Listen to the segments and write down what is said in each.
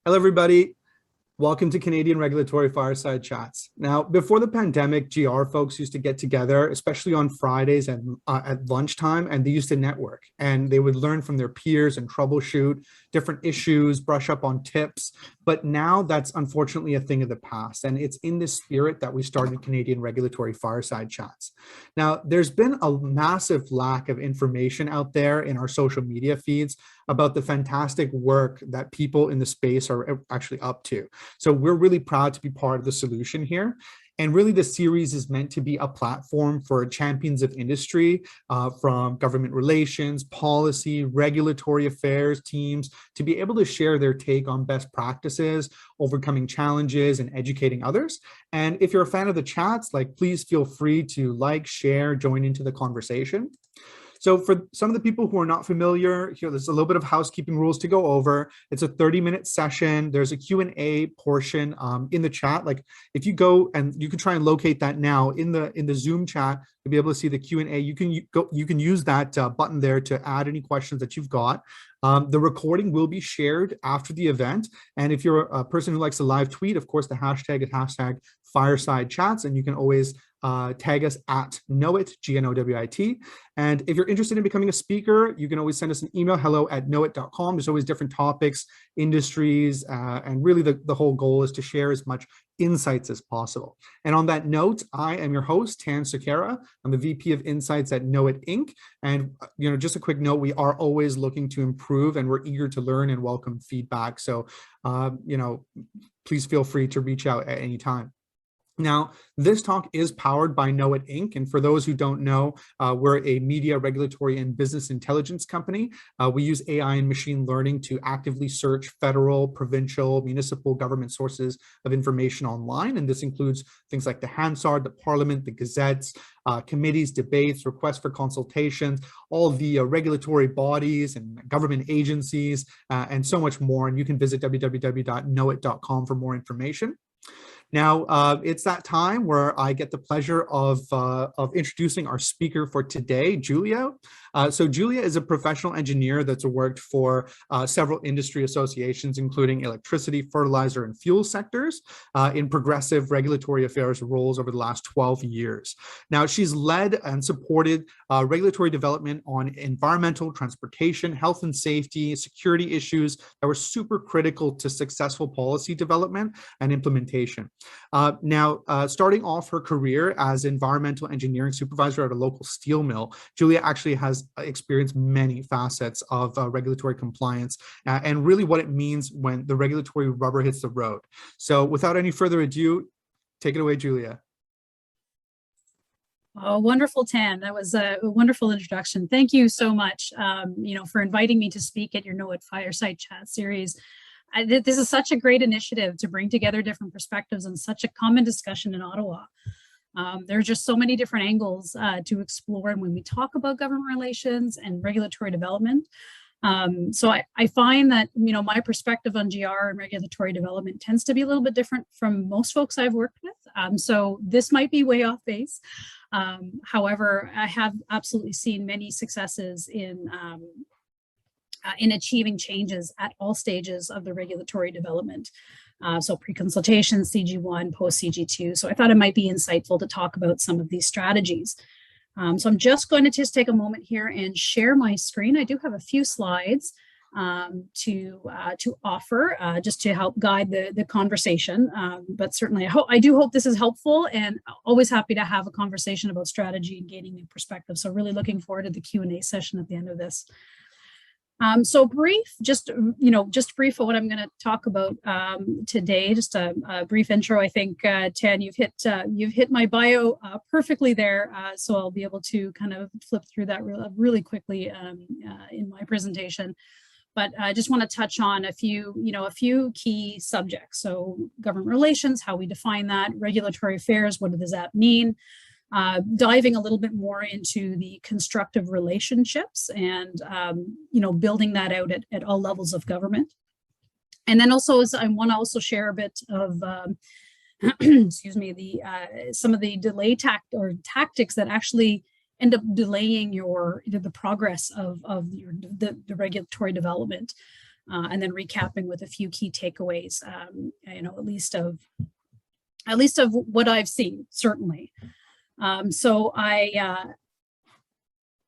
Hello, everybody. Welcome to Canadian Regulatory Fireside Chats. Now, before the pandemic, GR folks used to get together, especially on Fridays and at lunchtime, and they used to network and they would learn from their peers and troubleshoot different issues, brush up on tips. But now that's unfortunately a thing of the past. And it's in this spirit that we started Canadian Regulatory Fireside Chats. Now, there's been a massive lack of information out there in our social media feeds about the fantastic work that people in the space are actually up to. So we're really proud to be part of the solution here. And really, the series is meant to be a platform for champions of industry from government relations, policy, regulatory affairs teams to be able to share their take on best practices, overcoming challenges, and educating others. And if you're a fan of the chats, please feel free to share, join into the conversation. So for some of the people who are not familiar, here, there's a little bit of housekeeping rules to go over. It's a 30-minute session. There's a Q&A portion in the chat. If you go and you can try and locate that now in the Zoom chat, you'll be able to see the Q&A. You can use that button there to add any questions that you've got. The recording will be shared after the event. And if you're a person who likes to live tweet, of course, the hashtag is hashtag Fireside Chats, and you can always tag us at knowit, GNOWIT. And if you're interested in becoming a speaker, you can always send us an email, hello@knowit.com. There's always different topics, industries, and really the whole goal is to share as much insights as possible. And on that note, I am your host, Tan Sakara. I'm the VP of Insights at Knowit Inc. And just a quick note, we are always looking to improve and we're eager to learn and welcome feedback. So, please feel free to reach out at any time. Now, this talk is powered by Knowit Inc. And for those who don't know, we're a media, regulatory, and business intelligence company. We use AI and machine learning to actively search federal, provincial, municipal government sources of information online. And this includes things like the Hansard, the Parliament, the Gazettes, committees, debates, requests for consultations, all the regulatory bodies and government agencies, and so much more. And you can visit www.knowit.com for more information. Now, it's that time where I get the pleasure of introducing our speaker for today, Julia. So Julia is a professional engineer that's worked for several industry associations, including electricity, fertilizer, and fuel sectors in progressive regulatory affairs roles over the last 12 years. Now, she's led and supported regulatory development on environmental, transportation, health and safety, security issues that were super critical to successful policy development and implementation. Starting off her career as environmental engineering supervisor at a local steel mill, Julia actually has experienced many facets of regulatory compliance and really what it means when the regulatory rubber hits the road. So without any further ado, take it away, Julia. Oh, wonderful, Tan. That was a wonderful introduction. Thank you so much, for inviting me to speak at your Knowit Fireside Chat series. This is such a great initiative to bring together different perspectives and such a common discussion in Ottawa. There are just so many different angles to explore when we talk about government relations and regulatory development. So I find that, my perspective on GR and regulatory development tends to be a little bit different from most folks I've worked with. So this might be way off base. However, I have absolutely seen many successes in achieving changes at all stages of the regulatory development. So pre-consultation, CG1, post-CG2. So I thought it might be insightful to talk about some of these strategies. So I'm just going to take a moment here and share my screen. I do have a few slides to offer just to help guide the conversation. But certainly I do hope this is helpful, and always happy to have a conversation about strategy and gaining new perspective. So really looking forward to the Q&A session at the end of this. So brief, just brief of what I'm going to talk about today. Just a brief intro. I think Tan, you've hit my bio perfectly there. So I'll be able to kind of flip through that really quickly in my presentation. But I just want to touch on a few key subjects. So government relations, how we define that, regulatory affairs, what does that mean? Diving a little bit more into the constructive relationships and, building that out at all levels of government. And then also, I want to also share a bit of, excuse me, some of the delay tactics that actually end up delaying the progress of the regulatory development. and then recapping with a few key takeaways, at least of what I've seen, certainly. So I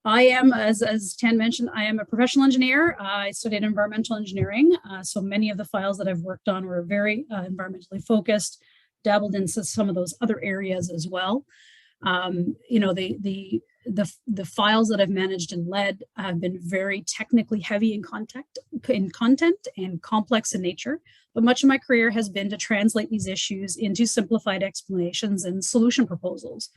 am, as Tan mentioned, I am a professional engineer. I studied environmental engineering. So many of the files that I've worked on were very environmentally focused, dabbled into some of those other areas as well. The files that I've managed and led have been very technically heavy in content and complex in nature. But much of my career has been to translate these issues into simplified explanations and solution proposals.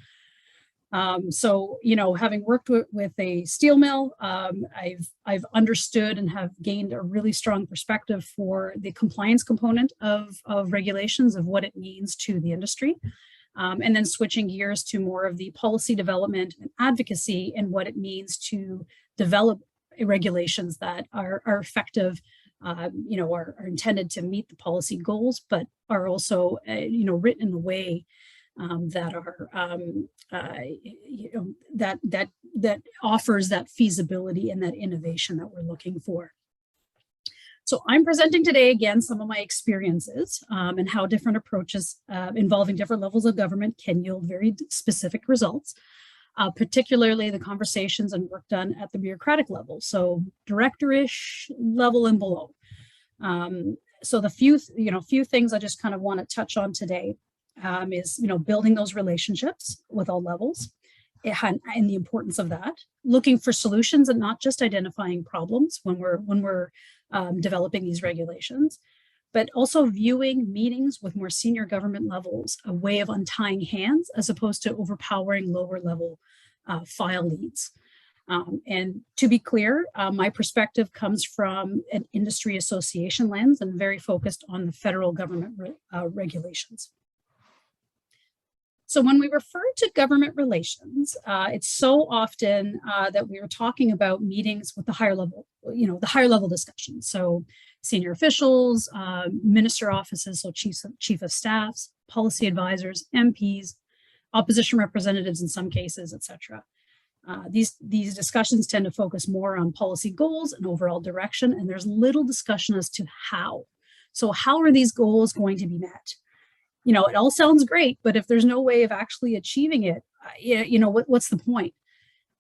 Having worked with a steel mill, I've understood and have gained a really strong perspective for the compliance component of regulations, of what it means to the industry. And then switching gears to more of the policy development and advocacy and what it means to develop regulations that are effective, are intended to meet the policy goals, but are also, written in a way that offers that feasibility and that innovation that we're looking for. So I'm presenting today, again, some of my experiences and how different approaches involving different levels of government can yield very specific results, particularly the conversations and work done at the bureaucratic level, so director-ish level and below. So the few things I just kind of want to touch on today is, building those relationships with all levels and the importance of that, looking for solutions and not just identifying problems when we're developing these regulations, but also viewing meetings with more senior government levels a way of untying hands as opposed to overpowering lower level file leads. And to be clear, my perspective comes from an industry association lens and very focused on the federal government regulations. So when we refer to government relations, it's so often that we are talking about meetings with the higher level discussions. So senior officials, minister offices, so chief of staffs, policy advisors, MPs, opposition representatives in some cases, etc. These discussions tend to focus more on policy goals and overall direction, and there's little discussion as to how. So how are these goals going to be met? It all sounds great, but if there's no way of actually achieving it, what's the point?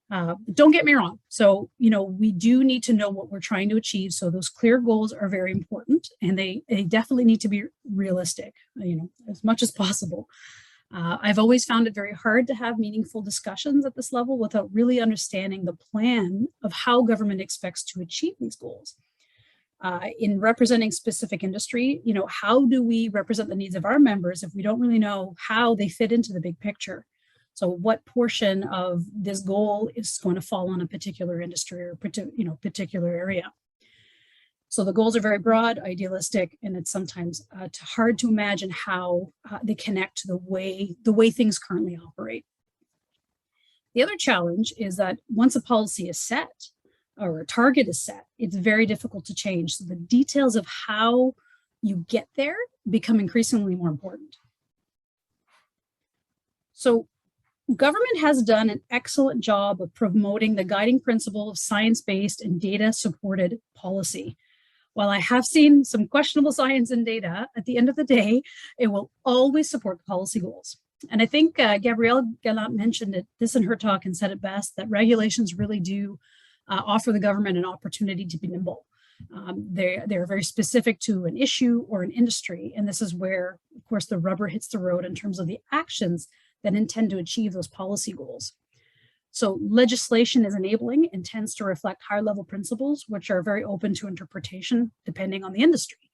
Don't get me wrong. So, we do need to know what we're trying to achieve. So those clear goals are very important, and they definitely need to be realistic, as much as possible. I've always found it very hard to have meaningful discussions at this level without really understanding the plan of how government expects to achieve these goals. In representing specific industry, how do we represent the needs of our members if we don't really know how they fit into the big picture? So what portion of this goal is going to fall on a particular industry or particular area? So the goals are very broad, idealistic, and it's sometimes hard to imagine how they connect to the way things currently operate. The other challenge is that once a policy is set, or a target is set, it's very difficult to change. So the details of how you get there become increasingly more important. So government has done an excellent job of promoting the guiding principle of science-based and data-supported policy. While I have seen some questionable science and data, at the end of the day, it will always support policy goals. And I think Gabrielle Gallant mentioned this in her talk and said it best, that regulations really do offer the government an opportunity to be nimble. They're very specific to an issue or an industry. And this is where, of course, the rubber hits the road in terms of the actions that intend to achieve those policy goals. So legislation is enabling and tends to reflect higher level principles, which are very open to interpretation depending on the industry,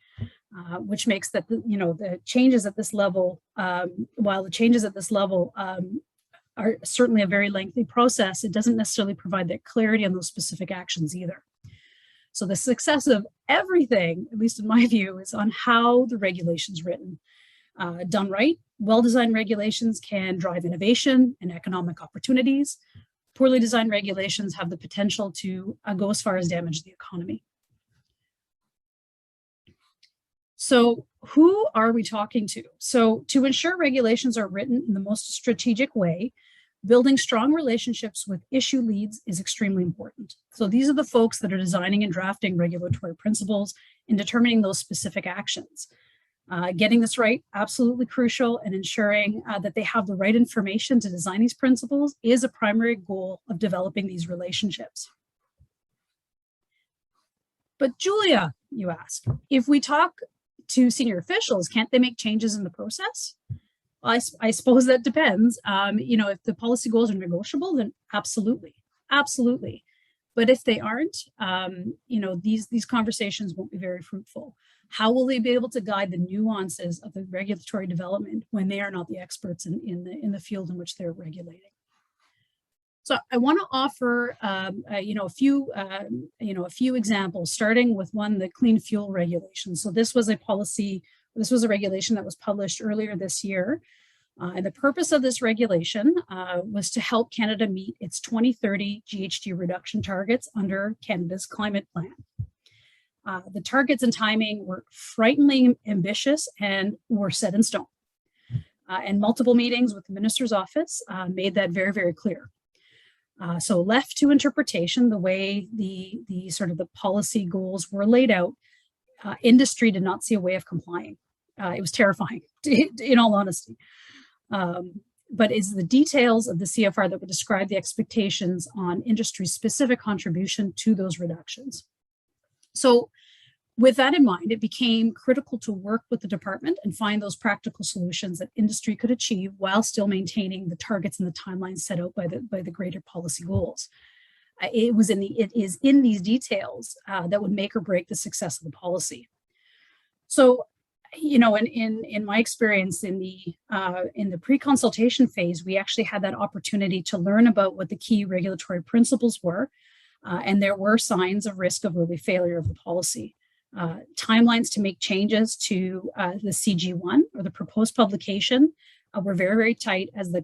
which makes that, the changes at this level, while the changes at this level are certainly a very lengthy process, it doesn't necessarily provide that clarity on those specific actions either. So the success of everything, at least in my view, is on how the regulation's written. Done right, well-designed regulations can drive innovation and economic opportunities. Poorly designed regulations have the potential to go as far as damage the economy. So who are we talking to? So to ensure regulations are written in the most strategic way, Building strong relationships with issue leads is extremely important. So these are the folks that are designing and drafting regulatory principles and determining those specific actions. Getting this right, absolutely crucial, and ensuring that they have the right information to design these principles is a primary goal of developing these relationships. But Julia, you ask, if we talk to senior officials, can't they make changes in the process? Well, I suppose that depends. If the policy goals are negotiable, then absolutely, absolutely. But if they aren't, these conversations won't be very fruitful. How will they be able to guide the nuances of the regulatory development when they are not the experts in the field in which they're regulating? So I want to offer a few examples, starting with one, the clean fuel regulation. So this was a regulation that was published earlier this year. And the purpose of this regulation was to help Canada meet its 2030 GHG reduction targets under Canada's climate plan. The targets and timing were frighteningly ambitious and were set in stone. And multiple meetings with the minister's office made that very, very clear. So left to interpretation, the way the sort of the policy goals were laid out, industry did not see a way of complying. It was terrifying, in all honesty. But it's the details of the CFR that would describe the expectations on industry's specific contribution to those reductions. So with that in mind, it became critical to work with the department and find those practical solutions that industry could achieve while still maintaining the targets and the timelines set out by the greater policy goals. It is in these details that would make or break the success of the policy. So, in my experience in the pre-consultation phase, we actually had that opportunity to learn about what the key regulatory principles were, and there were signs of risk of early failure of the policy. Timelines to make changes to the CG1 or the proposed publication were very, very tight, as the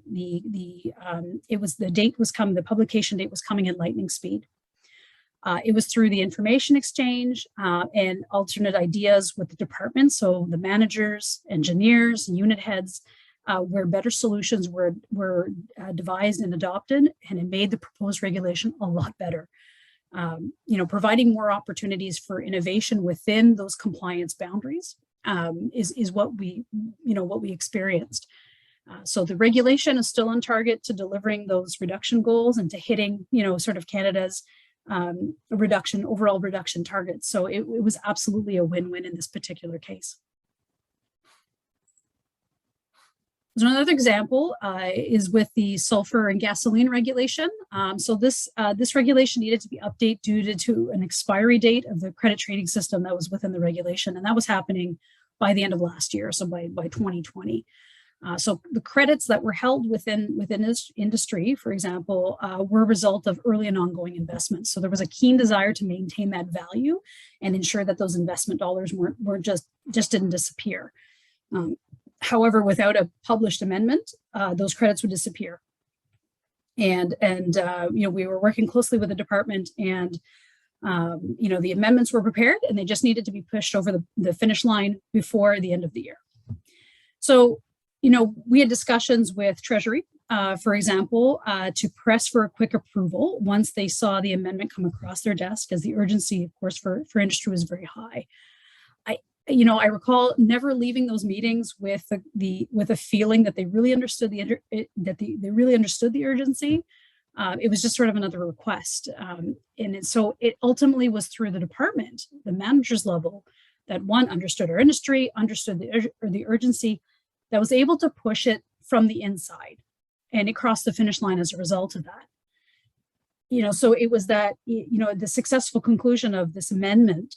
publication date was coming at lightning speed. It was through the information exchange and alternate ideas with the department, so the managers, engineers, and unit heads, where better solutions were devised and adopted, and it made the proposed regulation a lot better. Providing more opportunities for innovation within those compliance boundaries is what we experienced. So the regulation is still on target to delivering those reduction goals and to hitting, sort of Canada's overall reduction targets. So it was absolutely a win-win in this particular case. So another example is with the sulfur and gasoline regulation. So this regulation needed to be updated due to an expiry date of the credit trading system that was within the regulation, and that was happening by the end of last year, so by 2020. So the credits that were held within this industry, for example, were a result of early and ongoing investments. So there was a keen desire to maintain that value and ensure that those investment dollars weren't just didn't disappear. However, without a published amendment, those credits would disappear. And we were working closely with the department, and the amendments were prepared, and they just needed to be pushed over the finish line before the end of the year. So, we had discussions with Treasury, for example, to press for a quick approval once they saw the amendment come across their desk, as the urgency, of course, for industry was very high. I recall never leaving those meetings with a feeling that they really understood they really understood the urgency. It was just sort of another request, and so it ultimately was through the department, the managers level, that one understood our industry, understood the urgency, that was able to push it from the inside, and it crossed the finish line as a result of that. So it was that the successful conclusion of this amendment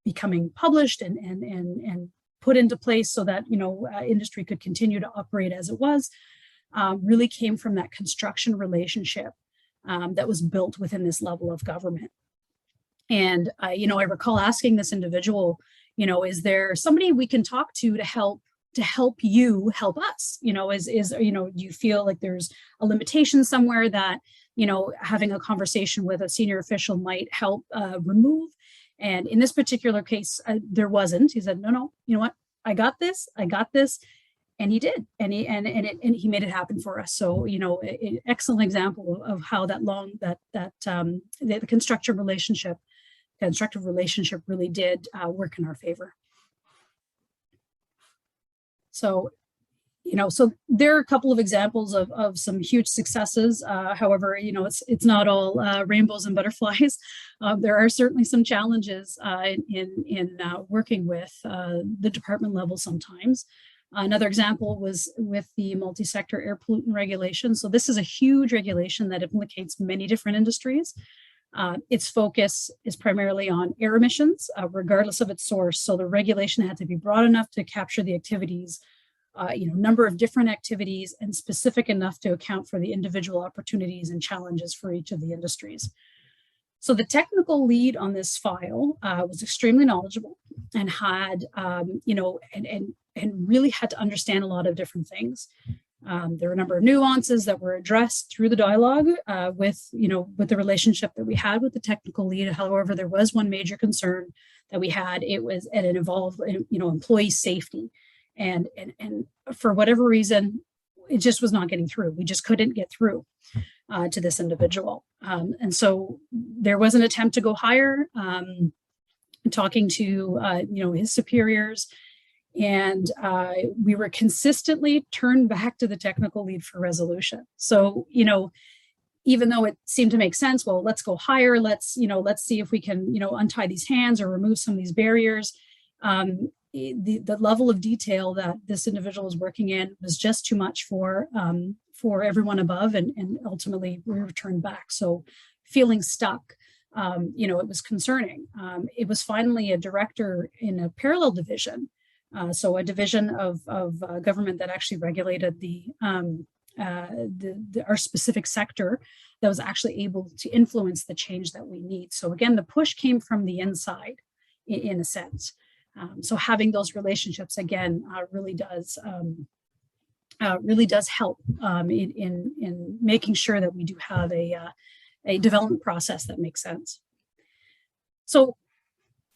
becoming published and put into place so that industry could continue to operate as it was, really came from that construction relationship that was built within this level of government. And I recall asking this individual, is there somebody we can talk to help you help us? Do you feel like there's a limitation somewhere that having a conversation with a senior official might help remove? And in this particular case, there wasn't. He said, no, you know what? I got this. And he did, and he made it happen for us. So, an excellent example of how the constructive relationship really did work in our favor. So, so there are a couple of examples of some huge successes. However, it's not all rainbows and butterflies. There are certainly some challenges in working with the department level sometimes. Another example was with the multi-sector air pollutant regulation. So this is a huge regulation that implicates many different industries. Its focus is primarily on air emissions, regardless of its source. So the regulation had to be broad enough to capture the activities, number of different activities, and specific enough to account for the individual opportunities and challenges for each of the industries. So the technical lead on this file was extremely knowledgeable and had, and really had to understand a lot of different things. There were a number of nuances that were addressed through the dialogue with the relationship that we had with the technical lead. However, there was one major concern that we had. It involved, employee safety. And for whatever reason, it just was not getting through. We just couldn't get through to this individual. And so there was an attempt to go higher, talking to, his superiors. And we were consistently turned back to the technical lead for resolution. So, even though it seemed to make sense, well, let's go higher. Let's see if we can, untie these hands or remove some of these barriers. The level of detail that this individual was working in was just too much for everyone above, and ultimately we were turned back. So feeling stuck, it was concerning. It was finally a director in a parallel division, so a division of government that actually regulated our specific sector, that was actually able to influence the change that we need. So again, the push came from the inside, in a sense. So having those relationships again really does help in making sure that we do have a development process that makes sense. So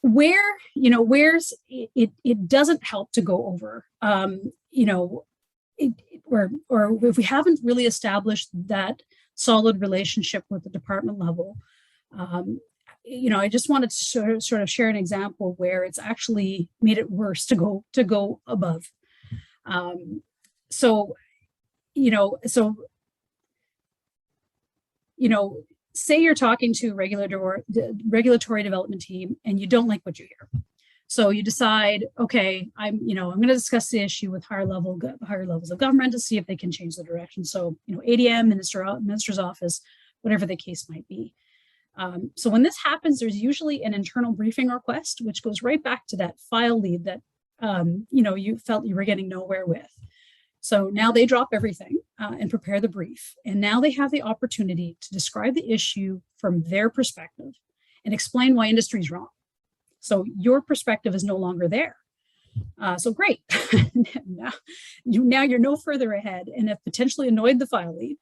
where's it doesn't help to go over, or if we haven't really established that solid relationship with the department level. I just wanted to sort of share an example where it's actually made it worse to go above. Say you're talking to a regulatory development team and you don't like what you hear. So you decide, okay, I'm going to discuss the issue with higher levels of government to see if they can change the direction. So, ADM, minister's office, whatever the case might be. So when this happens, there's usually an internal briefing request, which goes right back to that file lead that, you felt you were getting nowhere with. So now they drop everything and prepare the brief. And now they have the opportunity to describe the issue from their perspective and explain why industry is wrong. So your perspective is no longer there. So great. now you're no further ahead and have potentially annoyed the file lead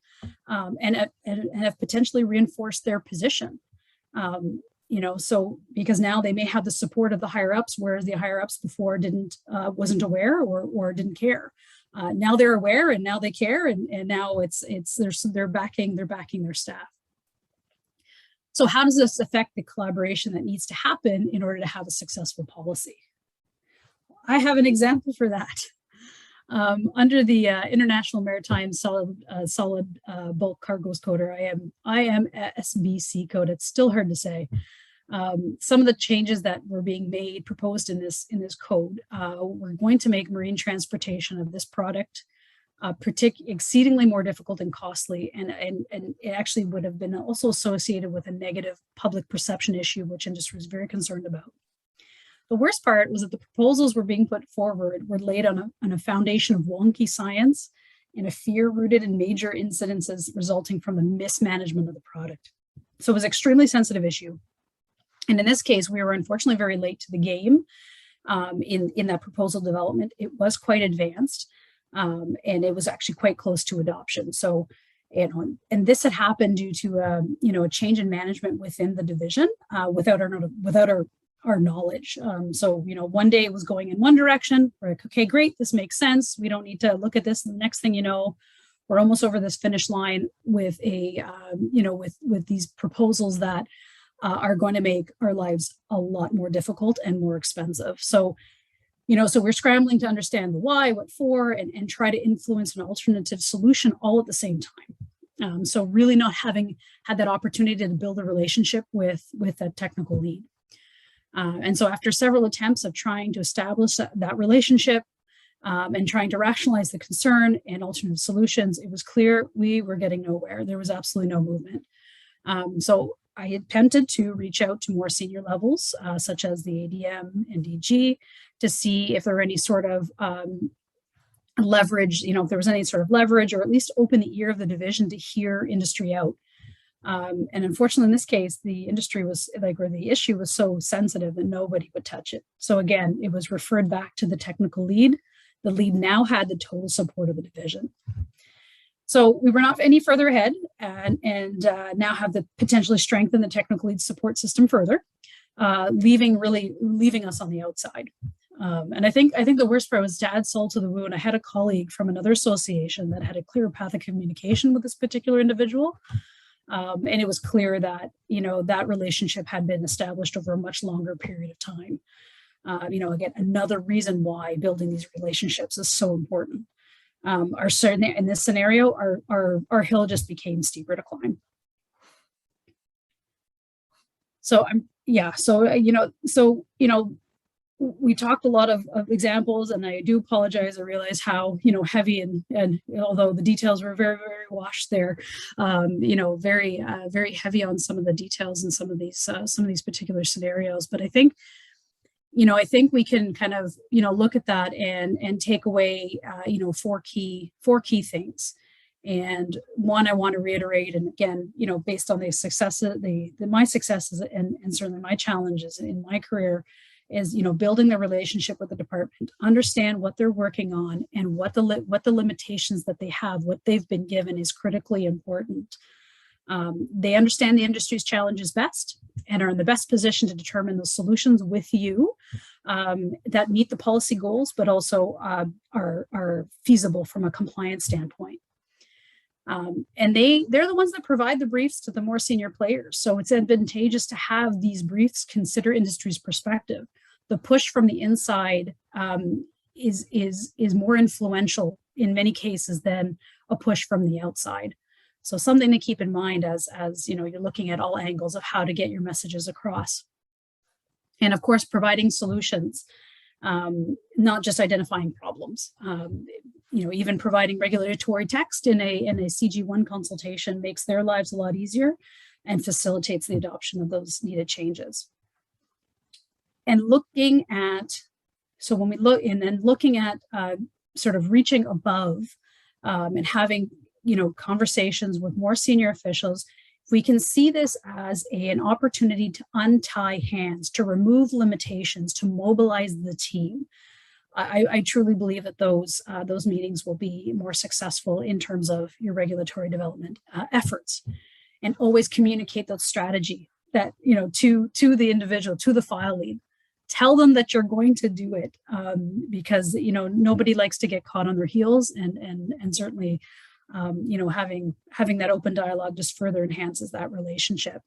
and have potentially reinforced their position. So because now they may have the support of the higher ups, whereas the higher ups before wasn't aware or didn't care. Now they're aware and now they care, and now they're backing their staff. So how does this affect the collaboration that needs to happen in order to have a successful policy? I have an example for that. Under the International Maritime Solid Bulk Cargoes Code, or IMSBC code, it's still hard to say. Some of the changes that were being proposed in this code were going to make marine transportation of this product exceedingly more difficult and costly, and it actually would have been also associated with a negative public perception issue, which industry was very concerned about. The worst part was that the proposals were being put forward were laid on a foundation of wonky science and a fear rooted in major incidences resulting from the mismanagement of the product. So it was an extremely sensitive issue. And in this case, we were unfortunately very late to the game in that proposal development. It was quite advanced, and it was actually quite close to adoption. So, and this had happened due to a change in management within the division without our our knowledge. So, one day it was going in one direction. We're like, okay, great, this makes sense. We don't need to look at this. And the next thing you know, we're almost over this finish line with with these proposals that are going to make our lives a lot more difficult and more expensive. So, so we're scrambling to understand the why, what for, and try to influence an alternative solution all at the same time. So really not having had that opportunity to build a relationship with that technical lead. And so after several attempts of trying to establish that relationship and trying to rationalize the concern and alternative solutions, it was clear we were getting nowhere. There was absolutely no movement. So I attempted to reach out to more senior levels, such as the ADM and DG, to see if there were any sort of leverage, if there was any sort of leverage, or at least open the ear of the division to hear industry out. And unfortunately, in this case, the industry was the issue was so sensitive that nobody would touch it. So again, it was referred back to the technical lead. The lead now had the total support of the division. So we were not any further ahead, and now have the potentially strengthened the technical lead support system further, leaving us on the outside. And I think the worst part was to add salt to the wound. I had a colleague from another association that had a clear path of communication with this particular individual. And it was clear that, that relationship had been established over a much longer period of time. Again, another reason why building these relationships is so important. In this scenario, our hill just became steeper to climb. We talked a lot of examples, and I do apologize. I realize how heavy and although the details were very, very washed there, very very heavy on some of the details in some of these particular scenarios. But I think we can kind of look at that and take away four key things. And one, I want to reiterate, and again, based on the successes, my successes and certainly my challenges in my career, is building the relationship with the department, understand what they're working on, and what the limitations that they have, what they've been given, is critically important. They understand the industry's challenges best and are in the best position to determine the solutions with you that meet the policy goals, but also are feasible from a compliance standpoint. And they're the ones that provide the briefs to the more senior players. So it's advantageous to have these briefs consider industry's perspective. The push from the inside is more influential in many cases than a push from the outside. So something to keep in mind as you're looking at all angles of how to get your messages across. And of course, providing solutions, not just identifying problems. Even providing regulatory text in a CG1 consultation makes their lives a lot easier and facilitates the adoption of those needed changes. And looking at sort of reaching above and having conversations with more senior officials, we can see this as an opportunity to untie hands, to remove limitations, to mobilize the team. I truly believe that those meetings will be more successful in terms of your regulatory development efforts, and always communicate that strategy that to the individual, to the file lead. Tell them that you're going to do it, because nobody likes to get caught on their heels, and certainly having that open dialogue just further enhances that relationship.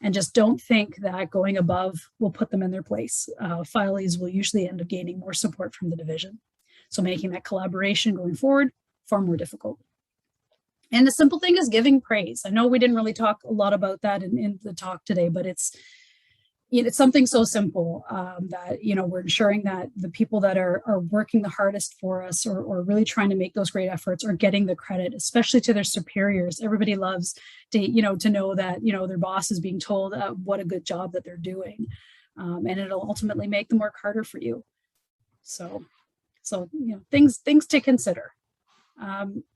And just don't think that going above will put them in their place. Filees will usually end up gaining more support from the division. So making that collaboration going forward far more difficult. And the simple thing is giving praise. I know we didn't really talk a lot about that in the talk today, but it's something so simple that we're ensuring that the people that are working the hardest for us, or really trying to make those great efforts, are getting the credit, especially to their superiors. Everybody loves to know that their boss is being told what a good job that they're doing, and it'll ultimately make them work harder for you. So things to consider.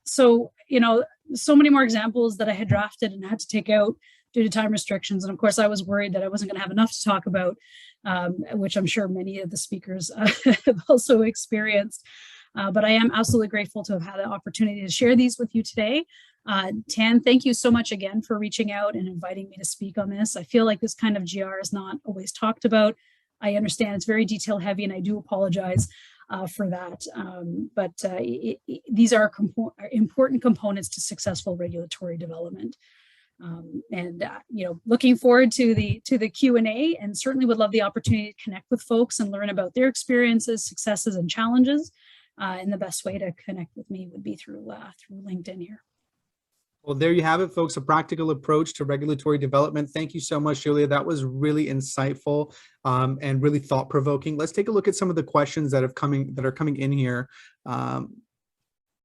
So many more examples that I had drafted and had to take out due to time restrictions. And of course, I was worried that I wasn't going to have enough to talk about, which I'm sure many of the speakers have also experienced. But I am absolutely grateful to have had the opportunity to share these with you today. Tan, thank you so much again for reaching out and inviting me to speak on this. I feel like this kind of GR is not always talked about. I understand it's very detail heavy, and I do apologize for that. These are important components to successful regulatory development. Looking forward to the Q&A, and certainly would love the opportunity to connect with folks and learn about their experiences, successes, and challenges. And the best way to connect with me would be through LinkedIn here. Well, there you have it, folks, a practical approach to regulatory development. Thank you so much, Julia. That was really insightful and really thought-provoking. Let's take a look at some of the questions that are coming in here.